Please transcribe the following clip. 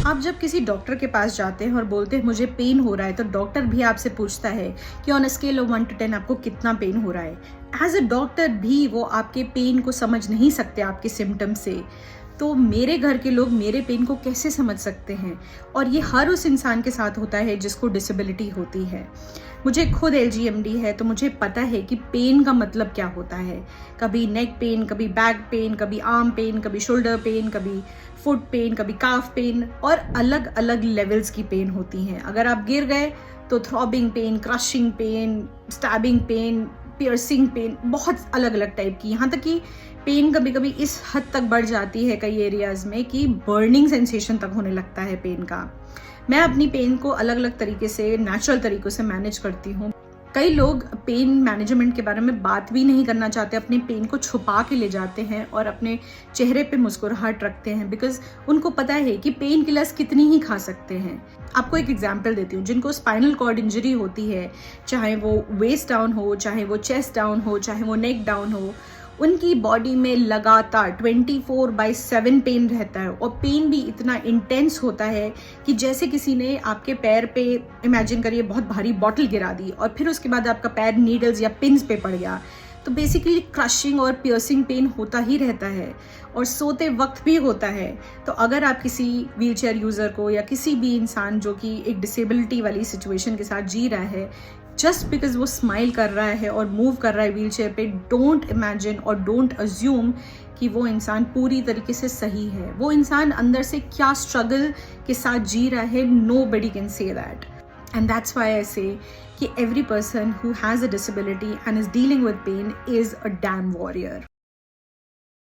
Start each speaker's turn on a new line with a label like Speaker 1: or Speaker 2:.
Speaker 1: आप जब किसी डॉक्टर के पास जाते हैं और बोलते हैं मुझे पेन हो रहा है, तो डॉक्टर भी आपसे पूछता है कि on a scale of 1 to 10 आपको कितना पेन हो रहा है। एज अ डॉक्टर भी वो आपके पेन को समझ नहीं सकते आपके सिम्टम से, तो मेरे घर के लोग मेरे पेन को कैसे समझ सकते हैं? और ये हर उस इंसान के साथ होता है जिसको डिसेबिलिटी होती है। मुझे खुद LGMD है, तो मुझे पता है कि पेन का मतलब क्या होता है। कभी नेक पेन, कभी बैक पेन, कभी आर्म पेन, कभी शोल्डर पेन, कभी फुट पेन, कभी काफ पेन, और अलग अलग लेवल्स की पेन होती हैं। अगर आप गिर गए तो throbbing pain, crushing pain, stabbing pain, piercing pain, बहुत अलग अलग टाइप की। यहाँ तक कि पेन कभी कभी इस हद तक बढ़ जाती है कई एरियाज में कि बर्निंग सेंसेशन तक होने लगता है पेन का। मैं अपनी पेन को अलग अलग तरीके से, नेचुरल तरीकों से मैनेज करती हूँ। कई लोग पेन मैनेजमेंट के बारे में बात भी नहीं करना चाहते, अपने पेन को छुपा के ले जाते हैं और अपने चेहरे पे मुस्कुराहट रखते हैं, बिकॉज उनको पता है कि पेन किलर्स कितनी ही खा सकते हैं। आपको एक एग्जांपल देती हूँ। जिनको स्पाइनल कॉर्ड इंजरी होती है, चाहे वो वेस्ट डाउन हो, चाहे वो चेस्ट डाउन हो, चाहे वो नेक डाउन हो, उनकी बॉडी में लगातार 24/7 पेन रहता है। और पेन भी इतना इंटेंस होता है कि जैसे किसी ने आपके पैर पे, इमेजिन करिए, बहुत भारी बॉटल गिरा दी और फिर उसके बाद आपका पैर नीडल्स या पिन्स पे पड़ गया। तो बेसिकली क्रशिंग और पियर्सिंग पेन होता ही रहता है और सोते वक्त भी होता है। तो अगर आप किसी व्हीलचेयर यूज़र को या किसी भी इंसान जो कि एक डिसेबिलिटी वाली सिचुएशन के साथ जी रहा है, जस्ट बिकॉज वो स्माइल कर रहा है और मूव कर रहा है व्हीलचेयर पे, डोंट इमेजिन और डोंट अज्यूम कि वो इंसान पूरी तरीके से सही है। वो इंसान अंदर से क्या स्ट्रगल के साथ जी रहा है, nobody can say that. And that's why I say कि every person who has a disability and is dealing with pain is a damn warrior.